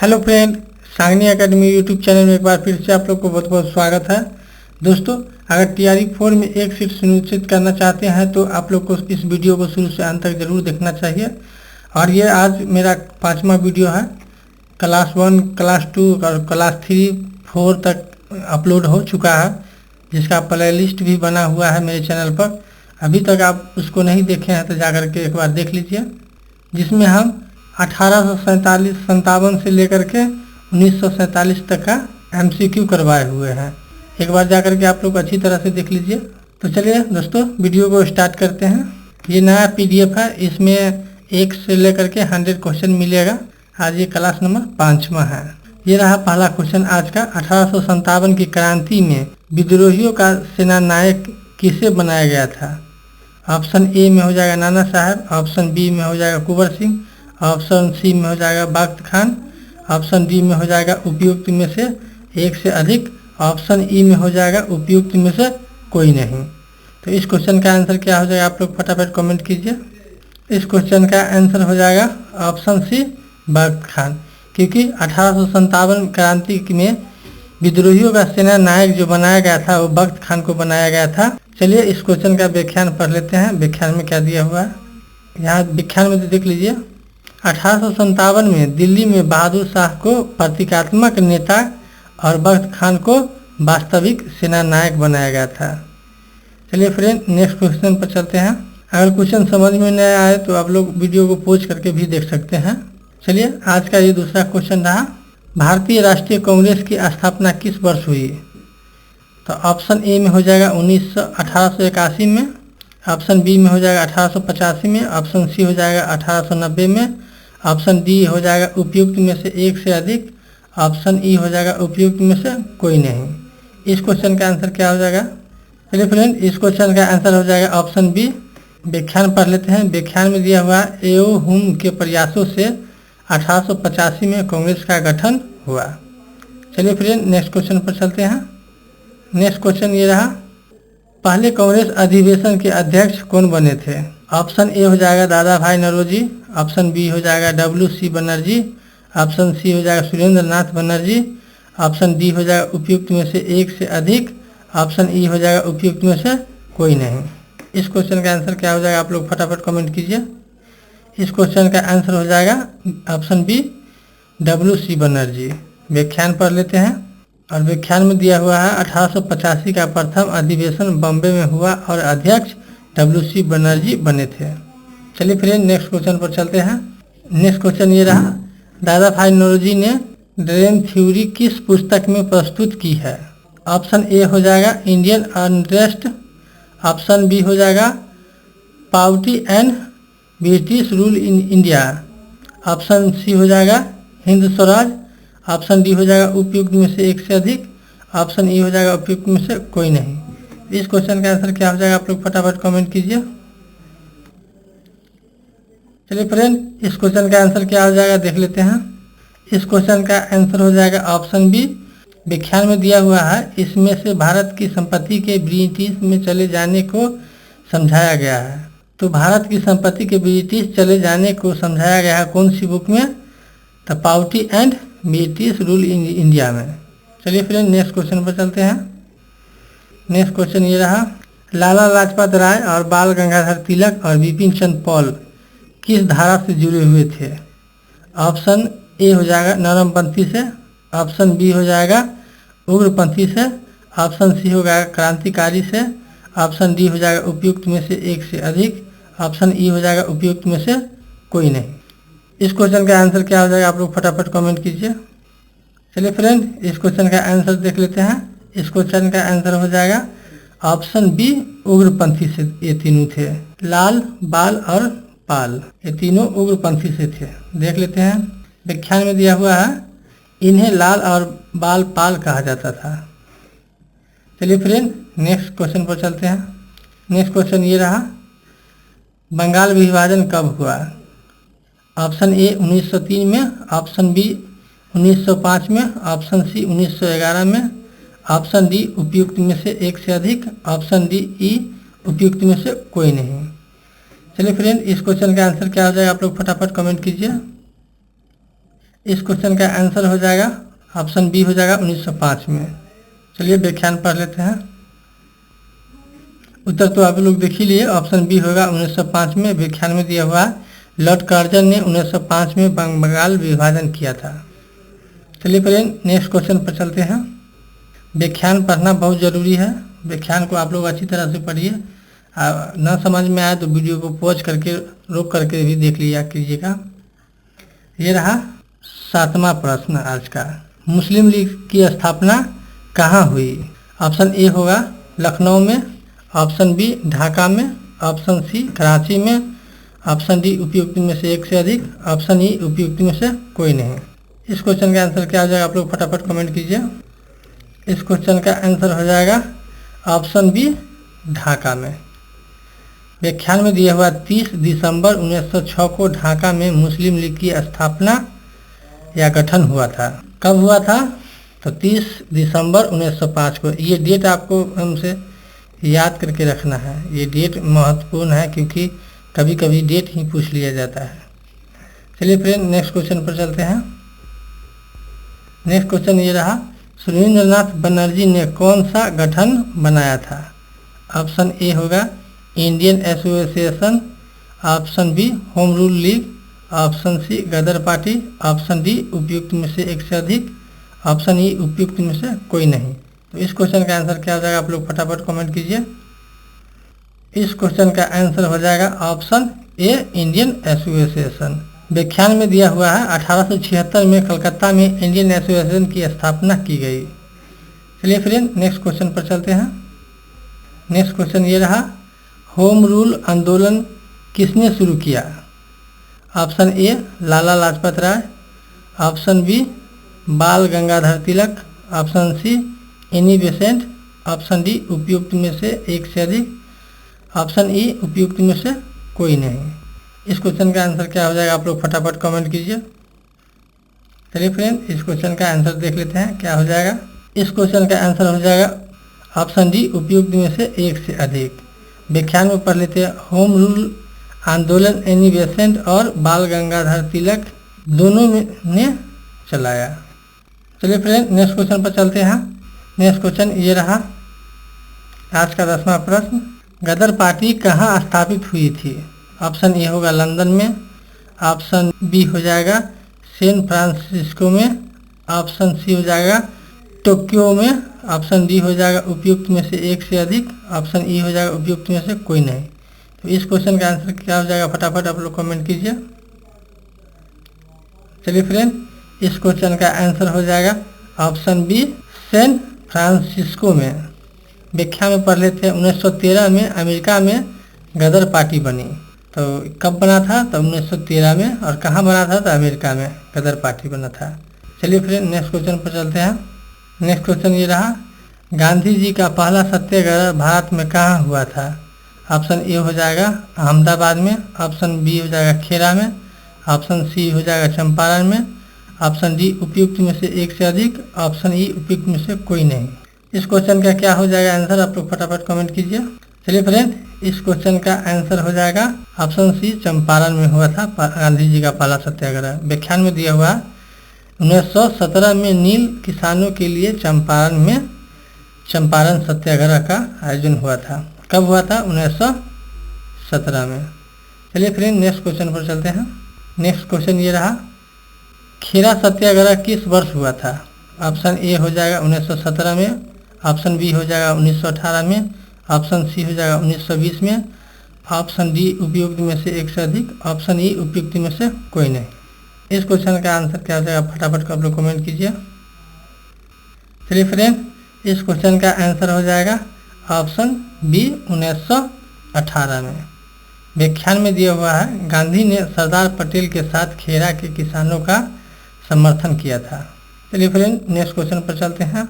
Hello friend, Sangani academy YouTube channel में एक बार फिर से आप लोग को बहुत बहुत स्वागत है। दोस्तों, अगर टीआरई 4 में एक सीट सुनिश्चित करना चाहते हैं तो आप लोग को इस वीडियो को शुरू से अंत तक जरूर देखना चाहिए। और ये आज मेरा 5वां वीडियो है। क्लास 1, क्लास 2 और क्लास 3, 4 तक अपलोड हो चुका है, जिसका प्ले लिस्ट भी बना हुआ है मेरे चैनल पर। अभी तक आप उसको नहीं देखे हैं तो जाकर के एक बार देख लीजिए, जिसमें हम 1847 से लेकर के 1947 तक का MCQ करवाए हुए हैं। एक बार जाकर के आप लोग अच्छी तरह से देख लीजिए। तो चलिए दोस्तों, वीडियो को स्टार्ट करते हैं। ये नया PDF है, इसमें 1 से लेकर के 100 क्वेश्चन मिलेगा। आज ये क्लास नंबर 5वां है। ये रहा पहला क्वेश्चन आज का। 1857 की क्रांति में विद्रोहियों का सेनानायक किसे बनाया गया था? ऑप्शन ए में हो जाएगा नाना साहब, ऑप्शन बी में हो जाएगा कुंवर सिंह, ऑप्शन सी में हो जाएगा बख्त खान, ऑप्शन डी में हो जाएगा उपयुक्त में से एक से अधिक, ऑप्शन ई में हो जाएगा उपयुक्त में से कोई नहीं। तो इस क्वेश्चन का आंसर क्या हो जाएगा, आप लोग फटाफट कमेंट कीजिए। इस क्वेश्चन का आंसर हो जाएगा ऑप्शन सी बख्त खान, क्योंकि 1857 क्रांति में विद्रोहियों का सेना नायक जो बनाया गया था वो बख्त खान को बनाया गया था। चलिए इस क्वेश्चन का व्याख्यान पढ़ लेते हैं। व्याख्यान में क्या दिया हुआ है, यहाँ व्याख्यान में देख लीजिए। 1857 में दिल्ली में बहादुर शाह को प्रतीकात्मक नेता और बख्त खान को वास्तविक सेना नायक बनाया गया था। चलिए फ्रेंड, नेक्स्ट क्वेश्चन पर चलते हैं। अगर क्वेश्चन समझ में नहीं आए तो आप लोग वीडियो को पॉज करके भी देख सकते हैं। चलिए आज का ये दूसरा क्वेश्चन रहा। भारतीय राष्ट्रीय कांग्रेस की स्थापना किस वर्ष हुई? तो ऑप्शन ए में हो जाएगा 1881 में, ऑप्शन बी में हो जाएगा 1885 में, ऑप्शन सी हो जाएगा 1890 में, ऑप्शन डी हो जाएगा उपयुक्त में से एक से अधिक, ऑप्शन ई हो जाएगा उपयुक्त में से कोई नहीं। इस क्वेश्चन का आंसर क्या हो जाएगा? चलिए फ्रेंड, इस क्वेश्चन का आंसर हो जाएगा ऑप्शन बी। व्याख्यान पढ़ लेते हैं। व्याख्यान में दिया हुआ एओ हुम के प्रयासों से 1885 में कांग्रेस का गठन हुआ। चलिए फ्रेंड, नेक्स्ट क्वेश्चन पर चलते हैं। नेक्स्ट क्वेश्चन ये रहा। पहले कांग्रेस अधिवेशन के अध्यक्ष कौन बने थे? ऑप्शन ए हो जाएगा दादा भाई नौरोजी, ऑप्शन बी हो जाएगा WC बनर्जी, ऑप्शन सी हो जाएगा सुरेंद्र नाथ बनर्जी, ऑप्शन डी हो जाएगा उपयुक्त में से एक से अधिक, ऑप्शन ई हो जाएगा उपयुक्त में से कोई नहीं। इस क्वेश्चन का आंसर क्या हो जाएगा, आप लोग फटाफट कमेंट कीजिए। इस क्वेश्चन का आंसर हो जाएगा ऑप्शन बी WC बनर्जी। व्याख्यान पढ़ लेते हैं। और व्याख्यान में दिया हुआ है 1885 का प्रथम अधिवेशन बॉम्बे में हुआ और अध्यक्ष WC बनर्जी बने थे। चलिए फ्रेंड, नेक्स्ट क्वेश्चन पर चलते हैं। नेक्स्ट क्वेश्चन ये रहा। दादा भाई नौरोजी ने ड्रेन थ्योरी किस पुस्तक में प्रस्तुत की है? ऑप्शन ए हो जाएगा इंडियन अनरेस्ट, ऑप्शन बी हो जाएगा poverty and British rule in India, option C हो जाएगा हिंद स्वराज, ऑप्शन डी हो जाएगा उपयुक्त में से एक से अधिक, ऑप्शन ई हो जाएगा उपयुक्त में से कोई नहीं। इस क्वेश्चन का आंसर क्या हो जाएगा, आप लोग फटाफट कमेंट कीजिए। चलिए फ्रेंड, इस क्वेश्चन का आंसर क्या हो जाएगा देख लेते हैं। इस क्वेश्चन का आंसर हो जाएगा ऑप्शन बी। व्याख्यान में दिया हुआ है इसमें से भारत की संपत्ति के ब्रिटिश में चले जाने को समझाया गया है। तो भारत की संपत्ति के ब्रिटिश चले जाने को समझाया गया है कौन सी बुक में? The poverty and British rule in India में। चलिए फ्रेंड, नेक्स्ट क्वेश्चन पर चलते हैं। नेक्स्ट क्वेश्चन ये रहा। लाला लाजपत राय और बाल गंगाधर तिलक और बिपिन चंद्र पॉल किस धारा से जुड़े हुए थे? ऑप्शन ए हो जाएगा नरमपंथी से, ऑप्शन बी हो जाएगा उग्रपंथी से, ऑप्शन सी हो जाएगा क्रांतिकारी से, ऑप्शन डी हो जाएगा उपयुक्त में से एक से अधिक, ऑप्शन ई हो जाएगा उपयुक्त में से कोई नहीं। इस क्वेश्चन का आंसर क्या हो जाएगा, आप लोग फटाफट कमेंट कीजिए। चलिए फ्रेंड, इस क्वेश्चन का आंसर देख लेते हैं। इस क्वेश्चन का आंसर हो जाएगा ऑप्शन बी उग्रपंथी से ये तीनों थे। लाल, बाल और पाल, ये तीनों उग्रपंथी से थे। देख लेते हैं। व्याख्यान में दिया हुआ है इन्हें लाल और बाल पाल कहा जाता था। चलिए फ्रेंड, नेक्स्ट क्वेश्चन पर चलते हैं। नेक्स्ट क्वेश्चन ये रहा। बंगाल विभाजन कब हुआ? ऑप्शन ए 1903 में, ऑप्शन बी 1905 में, ऑप्शन सी 1911 में, ऑप्शन डी उपयुक्त में से एक से अधिक, ऑप्शन डी ई उपयुक्त में से कोई नहीं। चलिए फ्रेंड, इस क्वेश्चन का आंसर क्या हो जाएगा, आप लोग फटाफट कमेंट कीजिए। इस क्वेश्चन का आंसर हो जाएगा ऑप्शन बी हो जाएगा 1905 में। चलिए व्याख्यान पढ़ लेते हैं। उत्तर तो आप लोग देख ही लिए, ऑप्शन बी होगा 1905 में। व्याख्यान में दिया हुआ है लॉर्ड कार्जन ने 1905 में बंगाल विभाजन किया था। चलिए फ्रेंड नेक्स्ट क्वेश्चन पर चलते हैं। व्याख्यान पढ़ना बहुत ज़रूरी है। व्याख्यान को आप लोग अच्छी तरह से पढ़िए। ना समझ में आए तो वीडियो को पॉज करके रोक करके भी देख लिया कीजिएगा। ये रहा 7वां प्रश्न आज का। मुस्लिम लीग की स्थापना कहाँ हुई? ऑप्शन ए होगा लखनऊ में, ऑप्शन बी ढाका में, ऑप्शन सी कराची में, ऑप्शन डी उपयुक्त में से एक से अधिक, ऑप्शन ई उपयुक्त में से कोई नहीं। इस क्वेश्चन का आंसर क्या हो जाएगा आप लोग फटाफट कमेंट कीजिए। इस क्वेश्चन का आंसर हो जाएगा ऑप्शन बी ढाका में। व्याख्यान में दिया हुआ 30 दिसंबर 1906 को ढाका में मुस्लिम लीग की स्थापना या गठन हुआ था। कब हुआ था? तो 30 दिसंबर 1905 को। ये डेट आपको हमसे याद करके रखना है। ये डेट महत्वपूर्ण है क्योंकि कभी कभी डेट ही पूछ लिया जाता है। चलिए फ्रेंड नेक्स्ट क्वेश्चन पर चलते हैं। नेक्स्ट क्वेश्चन ये रहा, सुरेंद्रनाथ बनर्जी ने कौन सा गठन बनाया था? ऑप्शन ए होगा Indian association, option B home rule league, option C Ghadar party, option D उपयुक्त में से एक से अधिक, ऑप्शन ई उपयुक्त में से कोई नहीं। तो इस क्वेश्चन का आंसर क्या हो जाएगा आप लोग फटाफट कमेंट कीजिए। इस क्वेश्चन का आंसर हो जाएगा ऑप्शन ए इंडियन एसोसिएशन। व्याख्यान में दिया हुआ है 1876 में कलकत्ता में इंडियन एसोसिएशन की स्थापना की गई। चलिए फ्रेंड नेक्स्ट क्वेश्चन पर चलते हैं। नेक्स्ट क्वेश्चन ये रहा, होम रूल आंदोलन किसने शुरू किया? Option A Lala Lajpat Rai, option B Bal Gangadhar Tilak, option C Annie Besant, option D उपयुक्त में से एक से अधिक, ऑप्शन ई उपयुक्त में से कोई नहीं। इस क्वेश्चन का आंसर क्या हो जाएगा आप लोग फटाफट कमेंट कीजिए। चलिए फ्रेंड इस क्वेश्चन का आंसर देख लेते हैं क्या हो जाएगा। इस क्वेश्चन का आंसर हो जाएगा ऑप्शन डी उपयुक्त में से एक से अधिक। व्याख्यान में पढ़ लेते हैं, होम रूल आंदोलन एनी बेसेंट और बाल गंगाधर तिलक दोनों ने चलाया। चलिए फ्रेंड नेक्स्ट क्वेश्चन पर चलते हैं। नेक्स्ट क्वेश्चन ये रहा आज का 10वां प्रश्न, गदर पार्टी कहाँ स्थापित हुई थी? ऑप्शन ए होगा लंदन में, ऑप्शन बी हो जाएगा सैन फ्रांसिस्को में, ऑप्शन सी हो जाएगा टोक्यो में, ऑप्शन डी हो जाएगा उपयुक्त में से एक से अधिक, ऑप्शन ई हो जाएगा उपयुक्त में से कोई नहीं। तो इस क्वेश्चन का आंसर क्या हो जाएगा फटाफट आप लोग कमेंट कीजिए। चलिए फ्रेंड इस क्वेश्चन का आंसर हो जाएगा ऑप्शन बी सैन फ्रांसिस्को में। व्याख्या में पढ़ लेते हैं, 1913 में अमेरिका में गदर पार्टी बनी। तो कब बना था? तो 1913 में। और कहाँ बना था? तो अमेरिका में गदर पार्टी बना था। चलिए फ्रेंड नेक्स्ट क्वेश्चन पर चलते हैं। नेक्स्ट क्वेश्चन ये रहा, गांधी जी का पहला सत्याग्रह भारत में कहाँ हुआ था? ऑप्शन ए हो जाएगा अहमदाबाद में, ऑप्शन बी हो जाएगा खेड़ा में, ऑप्शन सी हो जाएगा चंपारण में, ऑप्शन डी उपयुक्त में से एक से अधिक, ऑप्शन ई उपयुक्त में से कोई नहीं। इस क्वेश्चन का क्या हो जाएगा आंसर आप लोग फटाफट कमेंट कीजिए। चलिए फ्रेंड इस क्वेश्चन का आंसर हो जाएगा ऑप्शन सी चंपारण में हुआ था गांधी जी का पहला सत्याग्रह। व्याख्यान में दिया हुआ 1917 में नील किसानों के लिए चंपारण सत्याग्रह का आयोजन हुआ था। कब हुआ था? 1917 में। चलिए फ्रेंड नेक्स्ट क्वेश्चन पर चलते हैं। नेक्स्ट क्वेश्चन ये रहा, खेड़ा सत्याग्रह किस वर्ष हुआ था? ऑप्शन ए हो जाएगा 1917 में, ऑप्शन बी हो जाएगा 1918 में, ऑप्शन सी हो जाएगा 1920 में, ऑप्शन डी उपयुक्त में से एक से अधिक, ऑप्शन ई उपयुक्त में से कोई नहीं। इस क्वेश्चन का आंसर क्या हो जाएगा फटाफट आप लोग कमेंट कीजिए। चलिए फ्रेंड इस क्वेश्चन का आंसर हो जाएगा ऑप्शन बी 1918 में। व्याख्यान में दिया हुआ है, गांधी ने सरदार पटेल के साथ खेड़ा के किसानों का समर्थन किया था। चलिए फ्रेंड नेक्स्ट क्वेश्चन पर चलते हैं।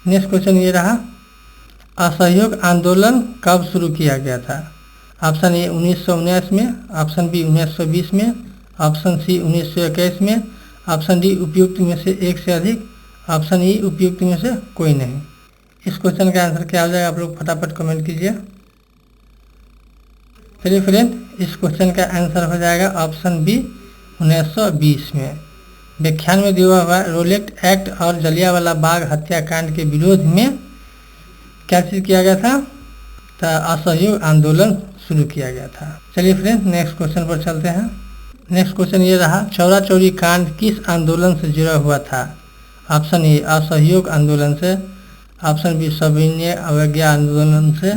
नेक्स्ट क्वेश्चन ये रहा, असहयोग आंदोलन कब शुरू किया गया था? ऑप्शन ए 1919 में, ऑप्शन बी 1920 में, ऑप्शन सी 1921 में, ऑप्शन डी उपयुक्त में से एक से अधिक, ऑप्शन ई उपयुक्त में से कोई नहीं। इस क्वेश्चन का आंसर क्या हो जाएगा आप लोग फटाफट कमेंट कीजिए। चलिए फ्रेंड इस क्वेश्चन का आंसर हो जाएगा ऑप्शन बी 1920 में। व्याख्यान में दिया हुआ रोलेट एक्ट और जलियांवाला बाग हत्याकांड के विरोध में क्या चीज़ किया गया था? तो असहयोग आंदोलन शुरू किया गया था। चलिए फ्रेंड नेक्स्ट क्वेश्चन पर चलते हैं। नेक्स्ट क्वेश्चन ये रहा, चौरा चौरी कांड किस आंदोलन से जुड़ा हुआ था? ऑप्शन ए असहयोग आंदोलन से, ऑप्शन बी सविनय अवज्ञा आंदोलन से,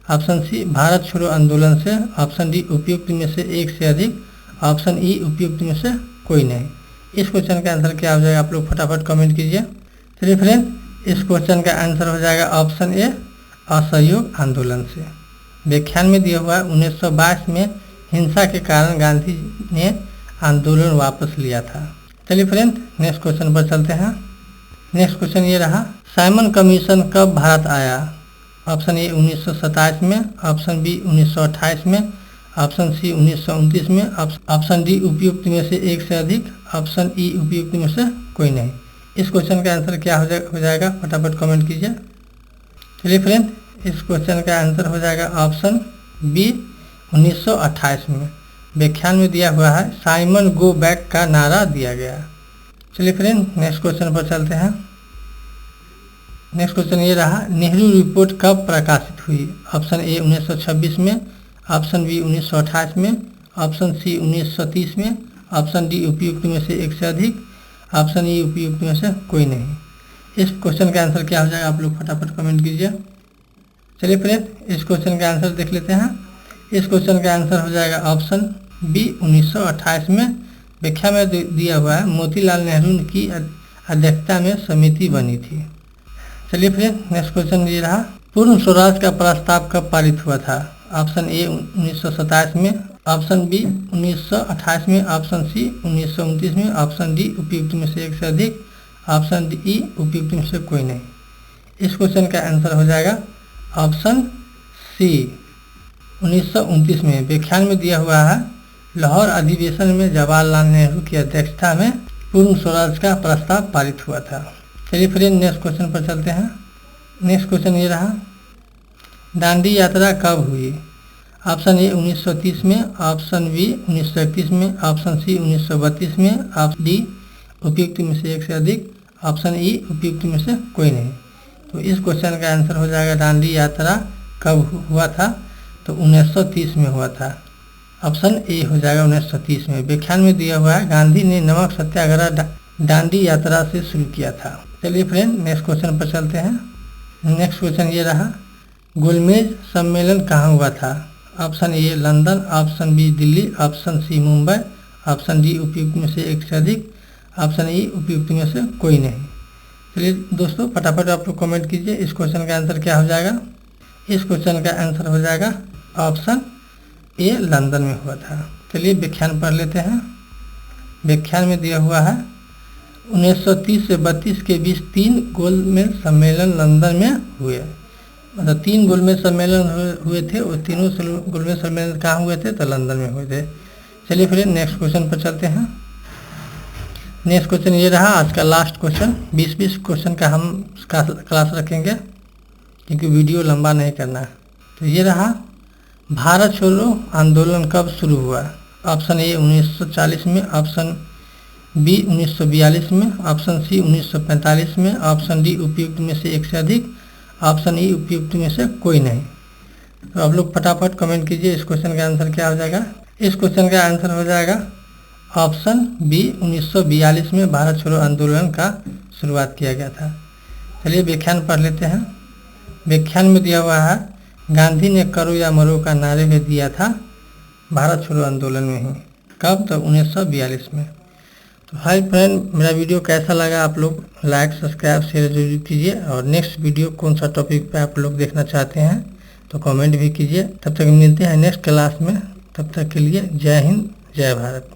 ऑप्शन सी भारत छोड़ो आंदोलन से, ऑप्शन डी उपयुक्त में से एक से अधिक, ऑप्शन ई उपयुक्त में से कोई नहीं। इस क्वेश्चन का आंसर क्या हो जाएगा? आप लोग फटाफट कमेंट कीजिए। चलिए फ्रेंड इस क्वेश्चन का आंसर हो जाएगा ऑप्शन ए असहयोग आंदोलन से। व्याख्यान में दिया हुआ 1922 में हिंसा के कारण गांधी ने आंदोलन वापस लिया था। चलिए फ्रेंड नेक्स्ट क्वेश्चन पर चलते हैं। नेक्स्ट क्वेश्चन ये रहा, साइमन कमीशन कब भारत आया? ऑप्शन ए 1927 में, ऑप्शन बी 1928 में, ऑप्शन सी 1929 में, ऑप्शन डी उपयुक्त में से एक से अधिक, ऑप्शन ई उपयुक्त में से कोई नहीं। इस क्वेश्चन का आंसर क्या हो जाएगा? फटाफट कमेंट कीजिए। चलिए फ्रेंड इस क्वेश्चन का आंसर हो जाएगा ऑप्शन बी 1928 में। व्याख्यान में दिया हुआ है साइमन गो बैक का नारा दिया गया। चलिए फ्रेंड नेक्स्ट क्वेश्चन पर चलते हैं। नेक्स्ट क्वेश्चन ये रहा, नेहरू रिपोर्ट कब प्रकाशित हुई? ऑप्शन ए 1926 में, ऑप्शन बी 1928 में, ऑप्शन सी 1930 में, ऑप्शन डी उपयुक्त में से एक से अधिक, ऑप्शन ई उपयुक्त में से कोई नहीं। इस क्वेश्चन का आंसर क्या हो जाएगा? आप लोग फटाफट कमेंट कीजिए। चलिए फ्रेंड इस क्वेश्चन का आंसर देख लेते हैं। इस क्वेश्चन का आंसर हो जाएगा ऑप्शन बी 1928 में। व्याख्या में दिया हुआ है मोतीलाल नेहरू की अध्यक्षता में समिति बनी थी। चलिए फ्रेंड नेक्स्ट क्वेश्चन ये रहा, पूर्ण स्वराज का प्रस्ताव कब पारित हुआ था? ऑप्शन ए 1927 में, ऑप्शन बी 1928 में, ऑप्शन सी 1929 में, ऑप्शन डी उपयुक्त में से एक से अधिक, ऑप्शन डी उपयुक्त में से कोई नहीं। इस क्वेश्चन का आंसर हो जाएगा ऑप्शन सी 1929 में। व्याख्यान में दिया हुआ है लाहौर अधिवेशन में जवाहरलाल नेहरू की अध्यक्षता में पूर्ण स्वराज का प्रस्ताव पारित हुआ था। चलिए फिर नेक्स्ट क्वेश्चन पर चलते हैं। नेक्स्ट क्वेश्चन ये रहा, दांडी यात्रा कब हुई? ऑप्शन ए 1930 में, ऑप्शन बी 1931 में, ऑप्शन सी 1932 में, ऑप्शन डी उपयुक्त में से एक से अधिक, ऑप्शन ई उपयुक्त में से कोई नहीं। तो इस क्वेश्चन का आंसर हो जाएगा दांडी यात्रा कब हुआ था? तो 1930 में हुआ था। ऑप्शन ए हो जाएगा 1930 में। व्याख्यान में दिया हुआ है गांधी ने नमक सत्याग्रह दांडी यात्रा से शुरू किया था। चलिए फ्रेंड नेक्स्ट क्वेश्चन पर चलते हैं। नेक्स्ट क्वेश्चन ये रहा, गोलमेज सम्मेलन कहाँ हुआ था? Option A London, option B Delhi, option C Mumbai, option D उपयुक्त में से एक से अधिक, ऑप्शन ई उपयुक्त में से कोई नहीं। चलिए दोस्तों फटाफट आप लोग कमेंट कीजिए इस क्वेश्चन का आंसर क्या हो जाएगा। इस क्वेश्चन का आंसर हो जाएगा ऑप्शन ए लंदन में हुआ था। चलिए व्याख्यान पढ़ लेते हैं। व्याख्यान में दिया हुआ है 1930 से 32 के बीच 3 गोलमेज सम्मेलन लंदन में हुए। मतलब 3 गोलमेज सम्मेलन हुए थे और तीनों गोलमेज सम्मेलन कहाँ हुए थे? तो लंदन में हुए थे। चलिए फिर नेक्स्ट क्वेश्चन पर चलते हैं। नेक्स्ट क्वेश्चन ये रहा आज का लास्ट क्वेश्चन। 20-20 क्वेश्चन का हम क्लास रखेंगे क्योंकि वीडियो लंबा नहीं करना है। तो ये रहा, भारत छोड़ो आंदोलन कब शुरू हुआ? ऑप्शन ए 1940 में, ऑप्शन बी 1942 में, ऑप्शन सी 1945 में, ऑप्शन डी उपयुक्त में से एक से अधिक, ऑप्शन ई उपयुक्त में से कोई नहीं। तो आप लोग फटाफट कमेंट कीजिए इस क्वेश्चन का आंसर क्या हो जाएगा। इस क्वेश्चन का आंसर हो जाएगा ऑप्शन बी 1942 में भारत छोड़ो आंदोलन का शुरुआत किया गया था। चलिए व्याख्यान पढ़ लेते हैं। व्याख्यान में दिया हुआ है गांधी ने करो या मरो का नारे में दिया था भारत छोड़ो आंदोलन में ही। कब? तो 1942 में। तो हाय फ्रेंड, मेरा वीडियो कैसा लगा आप लोग लाइक सब्सक्राइब शेयर जरूर कीजिए और नेक्स्ट वीडियो कौन सा टॉपिक पे आप लोग देखना चाहते हैं तो कमेंट भी कीजिए। तब तक मिलते हैं नेक्स्ट क्लास में। तब तक के लिए जय हिंद जय भारत।